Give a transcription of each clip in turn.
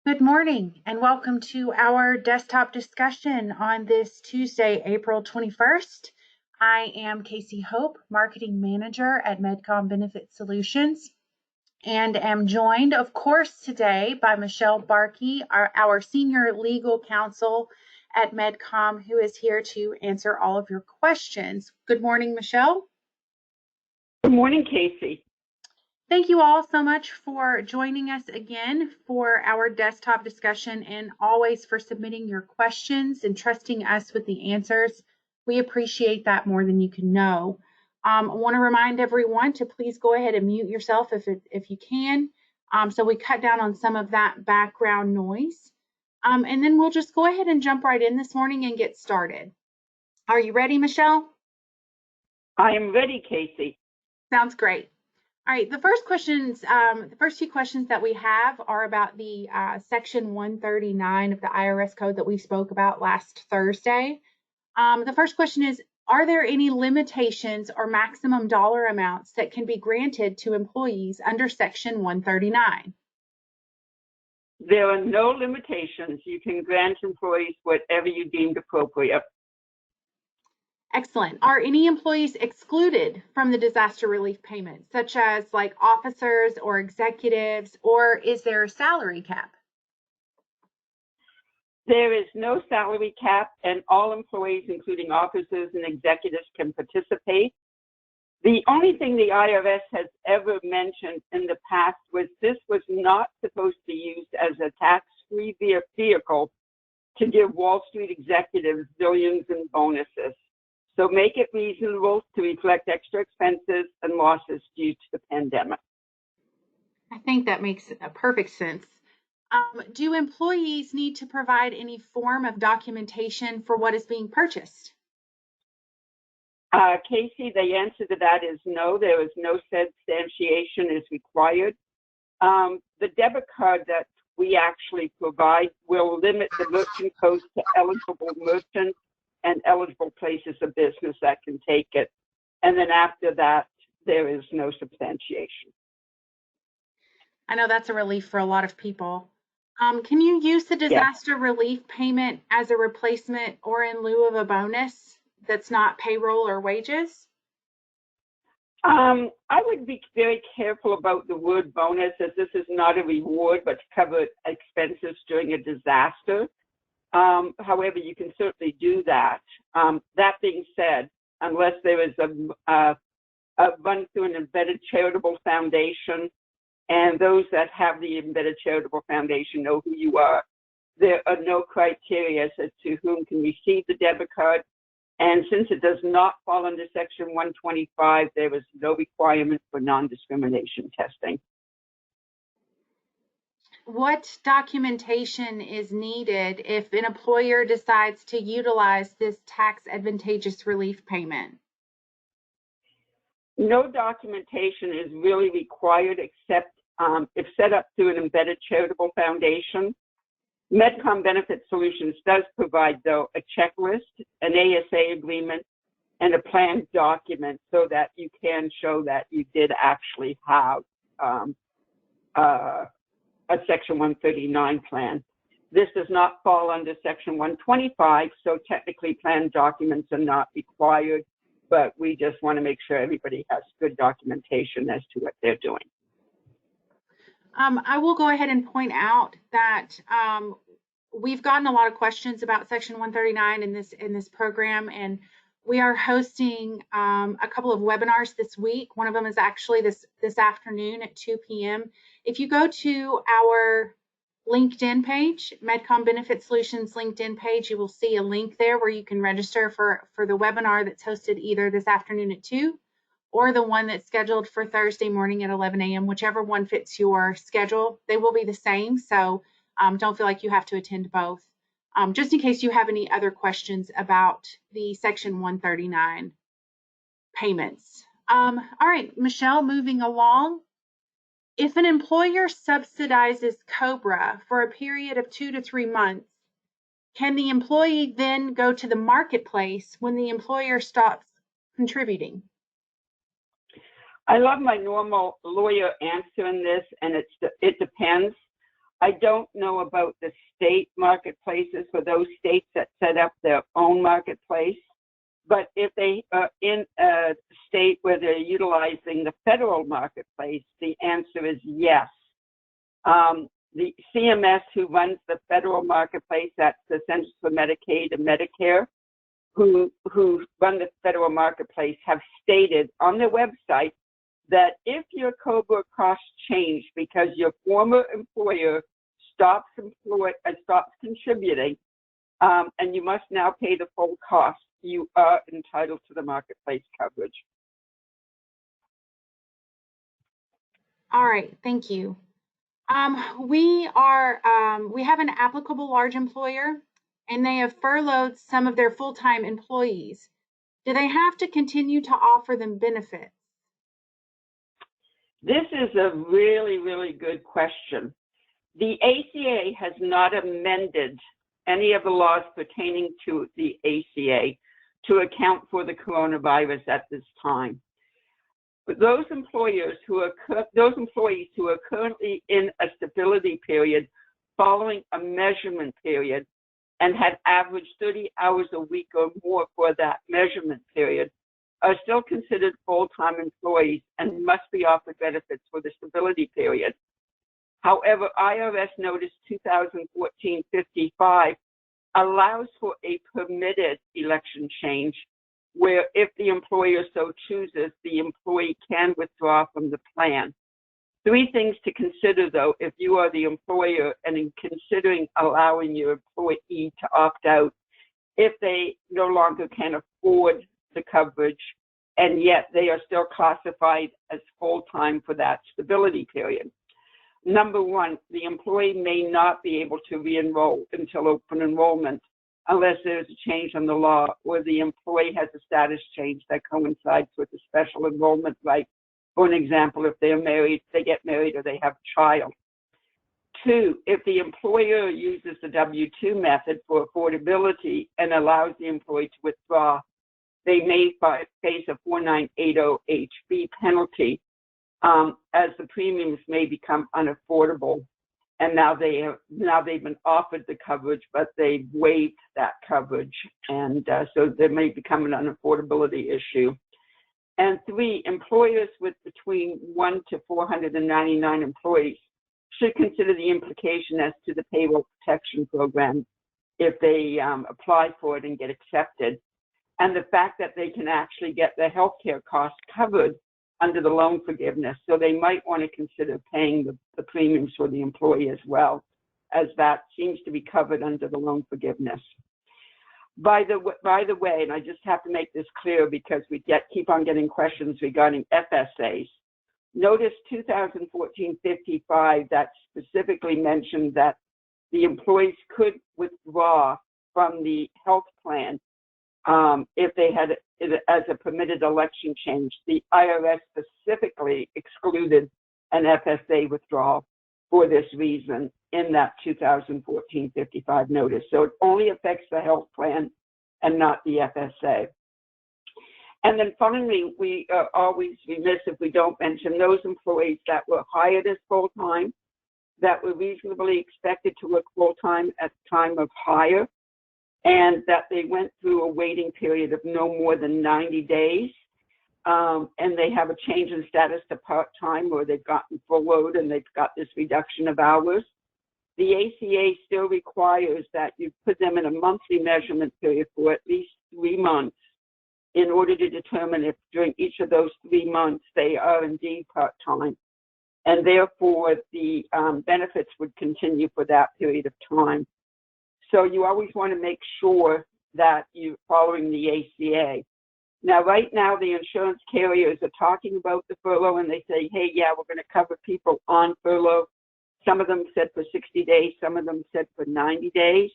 Good morning and welcome to our desktop discussion on this Tuesday, April 21st. I am Casey Hope, Marketing Manager at Medcom Benefit Solutions, and am joined, of course, today by Michelle Barkey, our Senior Legal Counsel at Medcom, who is here to answer all of your questions. Good morning, Michelle. Good morning, Casey. Thank you all so much for joining us again for our desktop discussion and always for submitting your questions and trusting us with the answers. We appreciate that more than you can know. I want to remind everyone to please go ahead and mute yourself if you can, so we cut down on some of that background noise. And then we'll just go ahead and jump right in this morning and get started. Are you ready, Michelle? I am ready, Casey. Sounds great. All right, the first few questions that we have are about the Section 139 of the IRS code that we spoke about last Thursday. The first question is, are there any limitations or maximum dollar amounts that can be granted to employees under Section 139? There are no limitations. You can grant employees whatever you deemed appropriate. Excellent. Are any employees excluded from the disaster relief payment, such as like officers or executives, or is there a salary cap? There is no salary cap, and all employees, including officers and executives, can participate. The only thing the IRS has ever mentioned in the past was this was not supposed to be used as a tax-free vehicle to give Wall Street executives billions in bonuses. So make it reasonable to reflect extra expenses and losses due to the pandemic. I think that makes perfect sense. Do employees need to provide any form of documentation for what is being purchased? Casey, the answer to that is no. There is no substantiation is required. The debit card that we actually provide will limit the merchant codes to eligible merchants and eligible places of business that can take it. And then after that, there is no substantiation. I know that's a relief for a lot of people. Can you use the disaster relief payment as a replacement or in lieu of a bonus that's not payroll or wages? I would be very careful about the word bonus, as this is not a reward, but to cover expenses during a disaster. However, you can certainly do that. That being said, unless there is a run through an embedded charitable foundation, and those that have the embedded charitable foundation know who you are, there are no criteria as to whom can receive the debit card. And since it does not fall under Section 125, there is no requirement for non-discrimination testing. What documentation is needed if an employer decides to utilize this tax advantageous relief payment? No documentation is really required except if set up through an embedded charitable foundation. Medcom Benefit Solutions does provide, though, a checklist, an ASA agreement, and a planned document so that you can show that you did actually have a Section 139 plan. This does not fall under Section 125, so technically planned documents are not required, but we just want to make sure everybody has good documentation as to what they're doing. I will go ahead and point out that we've gotten a lot of questions about Section 139 in this program, and we are hosting a couple of webinars this week. One of them is actually this afternoon at 2 p.m. If you go to our LinkedIn page, Medcom Benefit Solutions LinkedIn page, you will see a link there where you can register for the webinar that's hosted either this afternoon at 2 or the one that's scheduled for Thursday morning at 11 a.m., whichever one fits your schedule. They will be the same, so don't feel like you have to attend both. Just in case you have any other questions about the Section 139 payments. All right, Michelle, moving along. If an employer subsidizes COBRA for a period of 2 to 3 months, can the employee then go to the marketplace when the employer stops contributing? I love my normal lawyer answer in this, and it depends. I don't know about the state marketplaces for those states that set up their own marketplace, but if they are in a state where they're utilizing the federal marketplace, the answer is yes. The CMS, who runs the federal marketplace, that's the Centers for Medicaid and Medicare, who run the federal marketplace, have stated on their website that if your COBRA costs change because your former employer stops contributing, and you must now pay the full cost, you are entitled to the marketplace coverage. All right, thank you. We have an applicable large employer, and they have furloughed some of their full-time employees. Do they have to continue to offer them benefits? This is a really, really good question. The ACA has not amended any of the laws pertaining to the ACA to account for the coronavirus at this time. But those employees who are currently in a stability period following a measurement period and had averaged 30 hours a week or more for that measurement period are still considered full-time employees and must be offered benefits for the stability period. However, IRS Notice 2014-55 allows for a permitted election change where if the employer so chooses, the employee can withdraw from the plan. Three things to consider, though, if you are the employer and in considering allowing your employee to opt out, if they no longer can afford the coverage and yet they are still classified as full-time for that stability period. Number one, the employee may not be able to re-enroll until open enrollment unless there's a change in the law or the employee has a status change that coincides with the special enrollment right. For an example, if they're married, they get married or they have a child. Two, if the employer uses the W-2 method for affordability and allows the employee to withdraw, they may face a 4980HB penalty as the premiums may become unaffordable. And now they've been offered the coverage, but they've waived that coverage. And so there may become an unaffordability issue. And three, employers with between 1 to 499 employees should consider the implication as to the payroll protection program if they apply for it and get accepted. And the fact that they can actually get their healthcare costs covered under the loan forgiveness. So they might want to consider paying the premiums for the employee as well, as that seems to be covered under the loan forgiveness. By the way, and I just have to make this clear because we keep on getting questions regarding FSAs. Notice 2014-55 that specifically mentioned that the employees could withdraw from the health plan if they had it as a permitted election change. The IRS specifically excluded an FSA withdrawal for this reason in that 2014-55 notice. So it only affects the health plan and not the FSA. And then finally, we are always remiss if we don't mention those employees that were hired as full-time, that were reasonably expected to work full-time at the time of hire, and that they went through a waiting period of no more than 90 days, and they have a change in status to part-time or they've gotten full load and they've got this reduction of hours. The ACA still requires that you put them in a monthly measurement period for at least 3 months in order to determine if during each of those 3 months they are indeed part-time. And therefore, the benefits would continue for that period of time. So you always want to make sure that you're following the ACA. Now, right now, the insurance carriers are talking about the furlough and they say, hey, yeah, we're going to cover people on furlough. Some of them said for 60 days, some of them said for 90 days.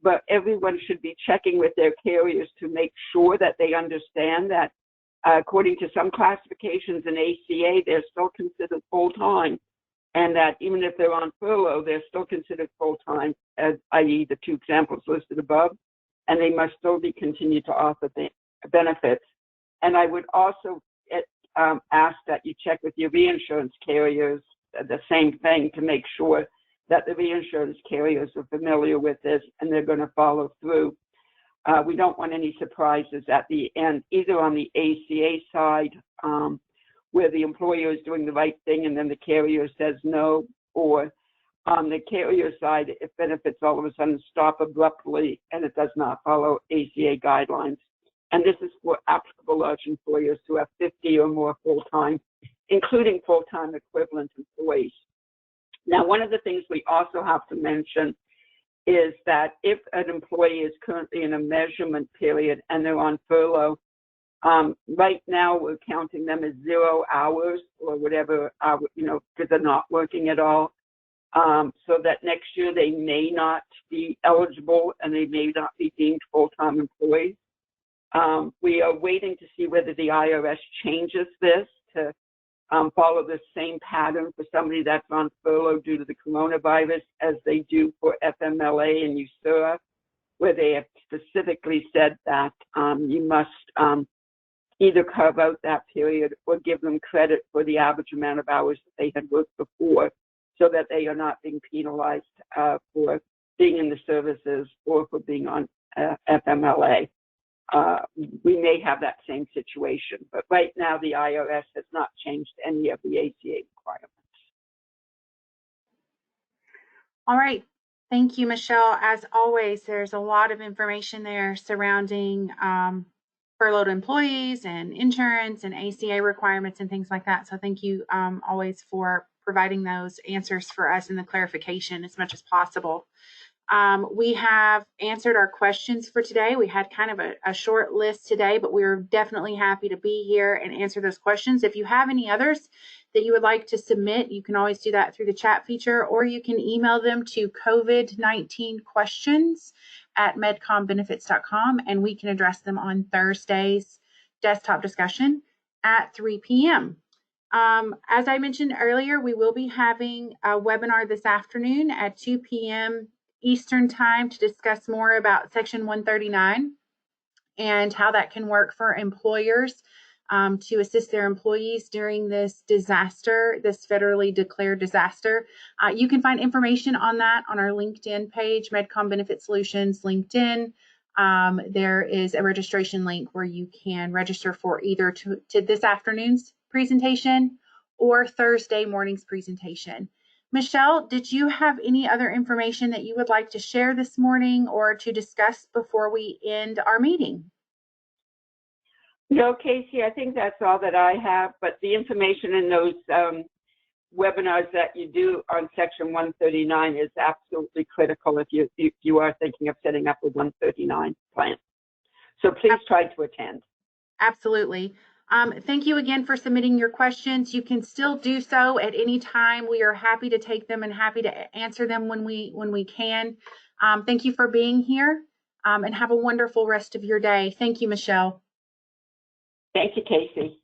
But everyone should be checking with their carriers to make sure that they understand that according to some classifications in ACA, they're still considered full-time. And that even if they're on furlough, they're still considered full-time, as i.e. the 2 examples listed above, and they must still be continued to offer the benefits. And I would also ask that you check with your reinsurance carriers the same thing to make sure that the reinsurance carriers are familiar with this and they're going to follow through. We don't want any surprises at the end, either on the ACA side, where the employer is doing the right thing and then the carrier says no, or on the carrier side, if benefits all of a sudden stop abruptly and it does not follow ACA guidelines. And this is for applicable large employers who have 50 or more full-time, including full-time equivalent employees. Now, one of the things we also have to mention is that if an employee is currently in a measurement period and they're on furlough, right now we're counting them as 0 hours or whatever, because they're not working at all. So that next year they may not be eligible and they may not be deemed full-time employees. We are waiting to see whether the IRS changes this to follow the same pattern for somebody that's on furlough due to the coronavirus as they do for FMLA and USERA, where they have specifically said that you must either carve out that period or give them credit for the average amount of hours that they had worked before, so that they are not being penalized for being in the services or for being on FMLA. We may have that same situation, but right now the IRS has not changed any of the ACA requirements. All right. Thank you, Michelle. As always, there's a lot of information there surrounding furloughed employees and insurance and ACA requirements and things like that. So thank you always for providing those answers for us and the clarification as much as possible. We have answered our questions for today. We had kind of a short list today, but we're definitely happy to be here and answer those questions. If you have any others that you would like to submit, you can always do that through the chat feature, or you can email them to covid19questions@medcombenefits.com, and we can address them on Thursday's desktop discussion at 3 p.m. As I mentioned earlier, we will be having a webinar this afternoon at 2 p.m. Eastern time to discuss more about Section 139 and how that can work for employers to assist their employees during this disaster, this federally declared disaster. You can find information on that on our LinkedIn page, Medcom Benefit Solutions LinkedIn. There is a registration link where you can register for either to this afternoon's presentation or Thursday morning's presentation. Michelle, did you have any other information that you would like to share this morning or to discuss before we end our meeting? No, Casey, I think that's all that I have, but the information in those webinars that you do on Section 139 is absolutely critical if you are thinking of setting up a 139 plan. So please try to attend. Absolutely. Thank you again for submitting your questions. You can still do so at any time. We are happy to take them and happy to answer them when we can. Thank you for being here and have a wonderful rest of your day. Thank you, Michelle. Thank you, Casey.